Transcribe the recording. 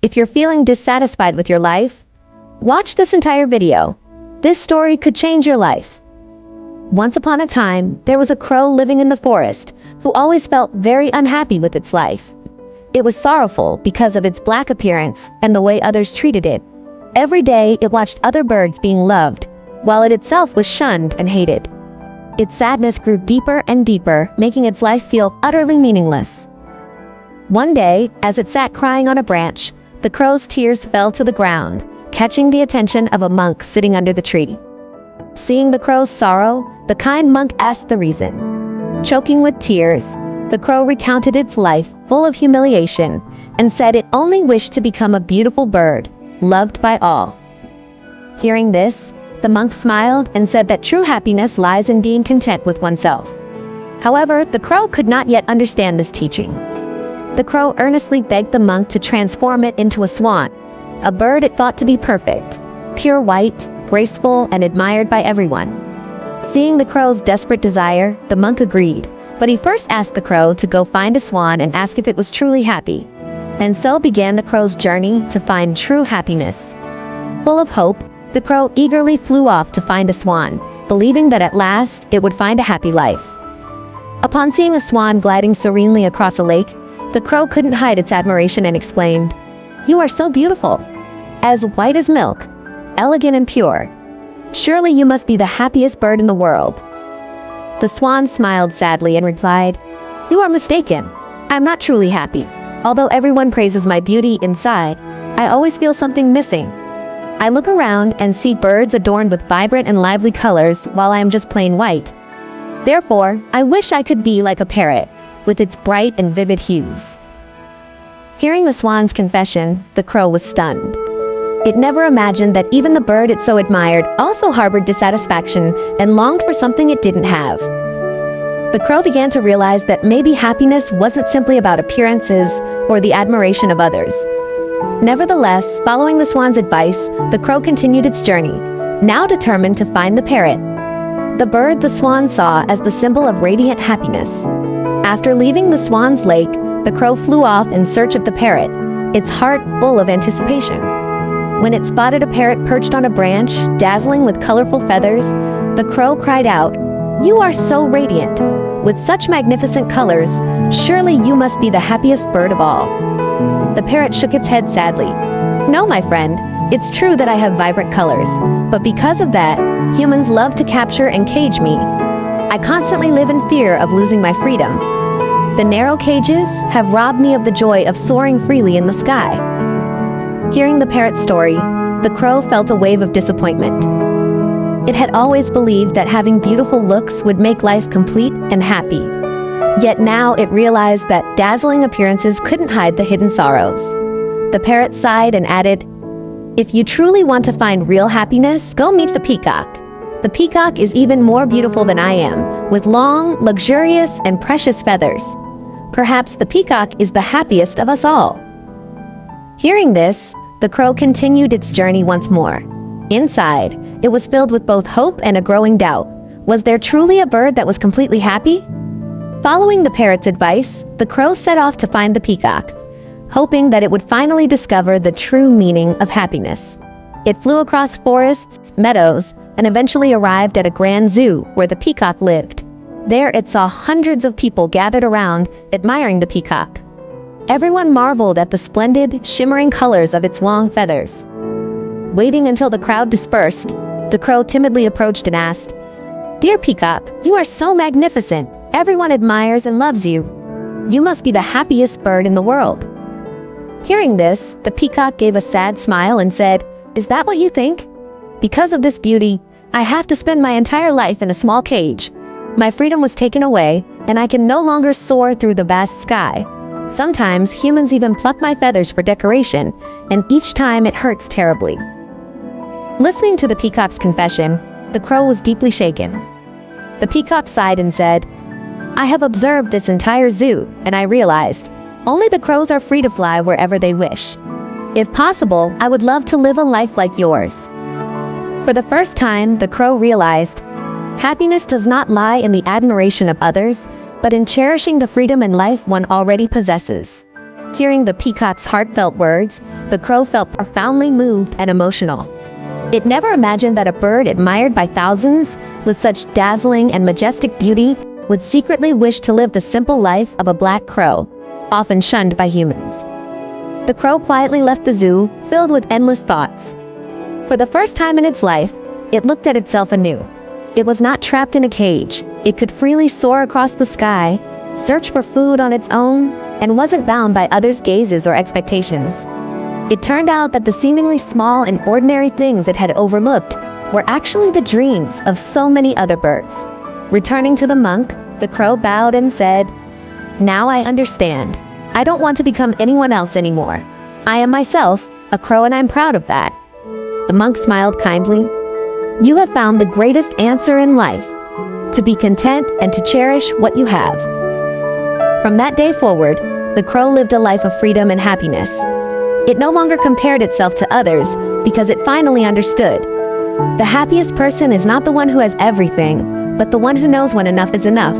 If you're feeling dissatisfied with your life, watch this entire video. This story could change your life. Once upon a time, there was a crow living in the forest who always felt very unhappy with its life. It was sorrowful because of its black appearance and the way others treated it. Every day, it watched other birds being loved, while it itself was shunned and hated. Its sadness grew deeper and deeper, making its life feel utterly meaningless. One day, as it sat crying on a branch, the crow's tears fell to the ground, catching the attention of a monk sitting under the tree. Seeing the crow's sorrow, the kind monk asked the reason. Choking with tears, the crow recounted its life full of humiliation and said it only wished to become a beautiful bird, loved by all. Hearing this, the monk smiled and said that true happiness lies in being content with oneself. However, the crow could not yet understand this teaching. The crow earnestly begged the monk to transform it into a swan, a bird it thought to be perfect, pure white, graceful, and admired by everyone. Seeing the crow's desperate desire, the monk agreed, but he first asked the crow to go find a swan and ask if it was truly happy. And so began the crow's journey to find true happiness. Full of hope, the crow eagerly flew off to find a swan, believing that at last it would find a happy life. Upon seeing a swan gliding serenely across a lake, the crow couldn't hide its admiration and exclaimed, "You are so beautiful, as white as milk, elegant and pure. Surely you must be the happiest bird in the world." The swan smiled sadly and replied, "You are mistaken. I'm not truly happy. Although everyone praises my beauty inside, I always feel something missing. I look around and see birds adorned with vibrant and lively colors while I am just plain white. Therefore, I wish I could be like a parrot, with its bright and vivid hues." Hearing the swan's confession, the crow was stunned. It never imagined that even the bird it so admired also harbored dissatisfaction and longed for something it didn't have. The crow began to realize that maybe happiness wasn't simply about appearances or the admiration of others. Nevertheless, following the swan's advice, the crow continued its journey, now determined to find the parrot, the bird the swan saw as the symbol of radiant happiness. After leaving the swan's lake, the crow flew off in search of the parrot, its heart full of anticipation. When it spotted a parrot perched on a branch, dazzling with colorful feathers, the crow cried out, "You are so radiant! With such magnificent colors, surely you must be the happiest bird of all." The parrot shook its head sadly. "No, my friend, it's true that I have vibrant colors, but because of that, humans love to capture and cage me. I constantly live in fear of losing my freedom. The narrow cages have robbed me of the joy of soaring freely in the sky." Hearing the parrot's story, the crow felt a wave of disappointment. It had always believed that having beautiful looks would make life complete and happy. Yet now it realized that dazzling appearances couldn't hide the hidden sorrows. The parrot sighed and added, "If you truly want to find real happiness, go meet the peacock. The peacock is even more beautiful than I am, with long, luxurious, and precious feathers. Perhaps the peacock is the happiest of us all." Hearing this, the crow continued its journey once more. Inside, it was filled with both hope and a growing doubt. Was there truly a bird that was completely happy? Following the parrot's advice, the crow set off to find the peacock, hoping that it would finally discover the true meaning of happiness. It flew across forests, meadows, and eventually arrived at a grand zoo where the peacock lived. There it saw hundreds of people gathered around, admiring the peacock. Everyone marveled at the splendid, shimmering colors of its long feathers. Waiting until the crowd dispersed, the crow timidly approached and asked, "Dear peacock, you are so magnificent. Everyone admires and loves you. You must be the happiest bird in the world." Hearing this, the peacock gave a sad smile and said, "Is that what you think? Because of this beauty, I have to spend my entire life in a small cage. My freedom was taken away, and I can no longer soar through the vast sky. Sometimes humans even pluck my feathers for decoration, and each time it hurts terribly." Listening to the peacock's confession, the crow was deeply shaken. The peacock sighed and said, "I have observed this entire zoo, and I realized only the crows are free to fly wherever they wish. If possible, I would love to live a life like yours." For the first time, the crow realized happiness does not lie in the admiration of others, but in cherishing the freedom and life one already possesses. Hearing the peacock's heartfelt words, the crow felt profoundly moved and emotional. It never imagined that a bird admired by thousands, with such dazzling and majestic beauty, would secretly wish to live the simple life of a black crow, often shunned by humans. The crow quietly left the zoo, filled with endless thoughts. For the first time in its life, it looked at itself anew. It was not trapped in a cage. It could freely soar across the sky, search for food on its own, and wasn't bound by others' gazes or expectations. It turned out that the seemingly small and ordinary things it had overlooked were actually the dreams of so many other birds. Returning to the monk, the crow bowed and said, "Now I understand. I don't want to become anyone else anymore. I am myself, a crow, and I'm proud of that." The monk smiled kindly. "You have found the greatest answer in life, to be content and to cherish what you have." From that day forward, the crow lived a life of freedom and happiness. It no longer compared itself to others because it finally understood. The happiest person is not the one who has everything, but the one who knows when enough is enough.